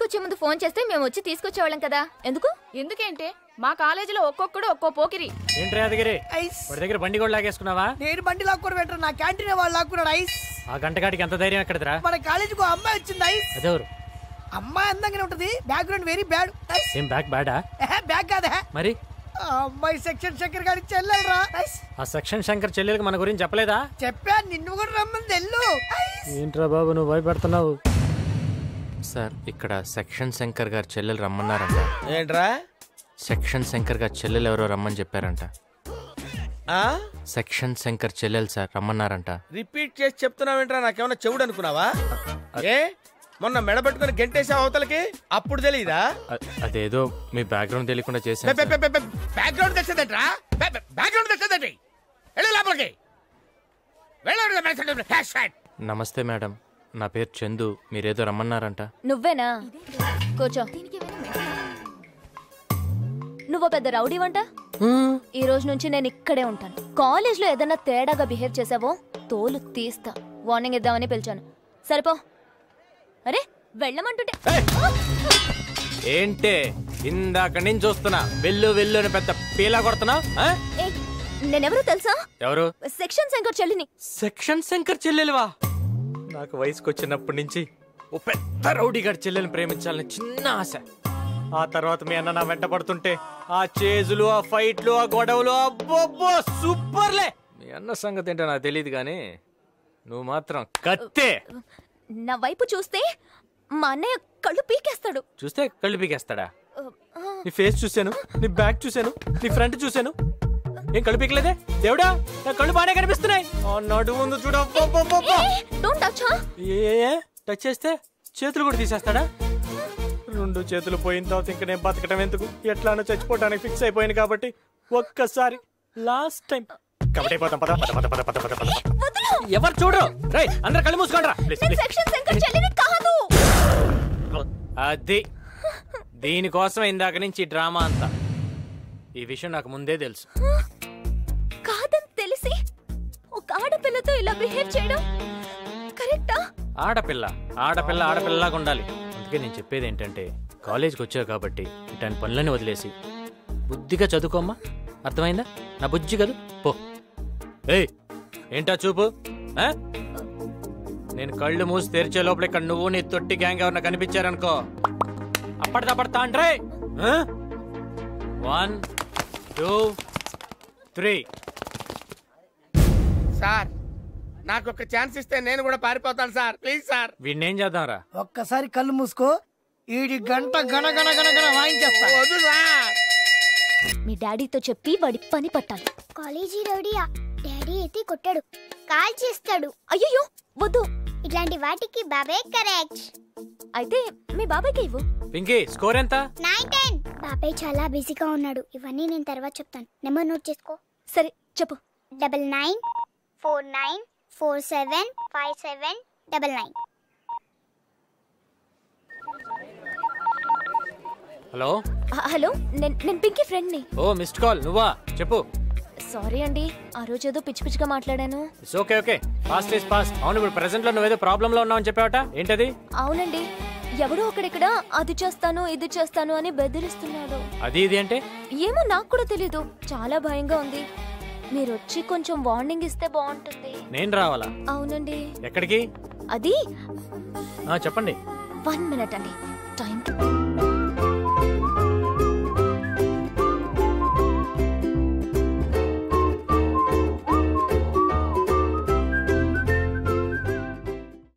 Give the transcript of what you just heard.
వచ్చే ముందు ఫోన్ చేస్తే మేము వచ్చి తీసుకొచ్చేవాళ్ళం కదా. ఎందుకేంటే మా కాలేజీలో ఒక్కొక్కడు ఒక్కో పోకిరి. ఏంటి యాదగిరి వాడి దగ్గర బండి కూడా లాగేసుకున్నావా? నేను బండి లాక్కుని పెట్టరు, నా క్యాంటీన్ వాళ్ళు లాక్కున్నాడు. ఐస్ ఆ గంటగాడికి ఎంత ధైర్యం ఎక్కడదిరా? మన కాలేజీకి అమ్మాయి వచ్చింది. ఐస్ అదెవరు? అమ్మాయి అందంగానే ఉంటది, బ్యాక్గ్రౌండ్ వెరీ బ్యాడ్. ఏం బ్యాక్ బ్యాడా? బ్యాక్ కాదా మరి? అమ్మాయి సెక్షన్ శంకర్ గారి చెల్లెలరా. ఆ సెక్షన్ శంకర్ చెల్లెలకి మన గురించి చెప్పలేదా? చెప్పా, నిన్ను కూడా రమ్మని తెల్లు. ఏంట్రా బాబు నువ్వు భయపెడుతున్నావు? సార్ ఇక్కడ సెక్షన్ శంకర్ గారి చెల్లెలు రమ్మన్నారంట. ఏంట్రా? సెక్షన్ శంకర్ గారి చెల్లెలు ఎవరో రమ్మని చెప్పారంట. సెక్షన్ శంకర్ చెల్లెలు సార్ రమ్మన్నారంట. రిపీట్ చేసి చెప్తున్నావేంట్రా? నాకేమన్నా చెవుడు అనుకున్నావా? ఏ మొన్న మెడబెట్టుకుని గెంటేసావు అవతలకి, అప్పుడు తెలియదా? అదేదో మీ బ్యాక్గ్రౌండ్ తెలియకుండా చేశాను. బ్యాక్గ్రౌండ్ తెచ్చేదంట్రా? బ్యాక్గ్రౌండ్ తెచ్చేదండి. వెళ్ళు లోపలికి. నమస్తే మేడం, నా పేరు చందు. మీరేదో రమ్మన్నారంట. నువ్వేనా? కూర్చో. నువ్వు పెద్ద రౌడీ వంట. ఈ రోజు నుంచి నేను ఇక్కడే ఉంటాను. కాలేజ్ లో ఏదన్నా తేడాగా బిహేవ్ చేసావో తోలు తీస్తా. వార్నింగ్ ఇద్దామని పిలిచాను. సరిపో. అరే వెళ్ళమంటుంటే ఏంటే ఇందాక నేను చూస్తున్నా వెళ్ళు వెళ్ళు అని పెద్ద పీలా కొడుతున్నా. నేనెవరో తెలుసా? ఎవరు? సెక్షన్ శంకర్ చెల్లిని. సెక్షన్ శంకర్ చెల్లెలువా? నాకు వయసుకు వచ్చినప్పటి నుంచి ఓ పెద్ద రౌడీ గారి చెల్లెల్ని ప్రేమించాలని చిన్న ఆశ. ఆ తర్వాత మీ అన్న నా వెంట పడుతుంటే ఆ చేజులు, ఆ ఫైట్లు, ఆ గొడవలు, అబ్బో సూపర్లే. మీ అన్న సంగతి ఏంటో నాకు తెలియదు కానీ నువ్వు మాత్రం కత్తే. నా వైపు చూస్తే మా అన్నయ్య కళ్ళు పీకేస్తాడు. చూస్తే కళ్ళు పీకేస్తాడా? నీ ఫేస్ చూశాను, నీ బ్యాక్ చూశాను, నీ ఫ్రంట్ చూశాను. ఏం కళ్ళు పీకలేదే దేవుడా? నా కళ్ళు బాగానే కనిపిస్తున్నాయి. నడుము ఉంది చూడ. టచ్ చేస్తే చేతులు కూడా తీసేస్తాడా? రెండు చేతులు పోయిన తర్వాత ఇంక నేను బతకటం ఎందుకు? ఎట్లానో చచ్చిపోవడానికి ఫిక్స్ అయిపోయింది కాబట్టి ఒక్కసారి లాస్ట్ టైం కాబట్టి పోతాం. పద పద పద పద పద పద పద. ఎవరు చూడరు. రేయ్ అందరు కళ్ళు మూసుకోండి రా. అది దీనికోసం ఇందాక నుంచి డ్రామా అంతా. ఈ విషయం నాకు ముందే తెలుసు. కాదని తెలిసి ఒక ఆడపిల్లతో ఇలా బిహేవ్ చేయడం కరెక్టా? ఆడపిల్ల ఆడపిల్ల ఆడపిల్లలాగా ఉండాలి. అందుకే నేను చెప్పేది ఏంటంటే కాలేజ్కి వచ్చావు కాబట్టి ఇట్లాంటి పనులన్నీ వదిలేసి బుద్ధిగా చదువుకోమ్మా. అర్థమైందా? నా బుజ్జి కదూ పో. ఏయ్ ఏంటా చూపు? నేను కళ్ళు మూసి తెరిచే లోపల ఇక్కడ నువ్వు నీ తొట్టి గ్యాంగ్ ఎవరన్నా కనిపించారనుకో అప్పటిదప్పడతా అంటే 1 2 3. సార్ నాకు ఒక ఛాన్స్ ఇస్తే నేను కూడా పారిపోతాను సార్. Please sir. వీడిని ఏం చేద్దాంరా? ఒక్కసారి కళ్ళు మూసుకో, ఈడి గంట గణ గణ గణ గణ వాయించేస్తా. మీ డాడీతో చెప్పి వాడి పని పట్టాలి. కాలేజీ రౌడీయా? డాడీ అయితే కొట్టాడు, కాల్ చేస్తాడు. అయ్యో వద్దు. ఇట్లాంటి వాటికి బాబాయ్ కరెక్ట్. అయితే మీ బాబాయ్కి ఇవ్వు. పింకీ స్కోర్ ఎంత? 9-10. బాబాయ్ చాలా బిజీగా ఉన్నాడు, ఇవన్నీ నేను తర్వాత చెప్తాను. నెంబర్ నోట్ చేసుకో. సరే చెప్పు. 9949475799. హలో హలో, నేను పింకీ ఫ్రెండ్ ని. ఓ మిస్డ్ కాల్ నువ్వా? చెప్పు. సారీ అండి, ఆ రోజు ఏదో పిచ్చి పిచ్చిగా మాట్లాడాను. Okay okay, fast is past. అవును ఇప్పుడు ప్రెసెంట్ లో నువ్వేదో ప్రాబ్లం లో ఉన్నావు అని చెప్పావట, ఏంటది? అవునండి, ఎవడో అక్కడిక్కడ అది చేస్తాను ఇది చేస్తాను అని బెదిరిస్తున్నాడు. అది ఇది అంటే ఏమో నాకు కూడా తెలీదు, చాలా భయంగా ఉంది. మీరు వచ్చి కొంచెం వార్నింగ్ ఇస్తే బాగుంటుంది. నేను రావాలా? అవునండి. ఎక్కడికి? అది చెప్పండి. 1 minute అండి టైం.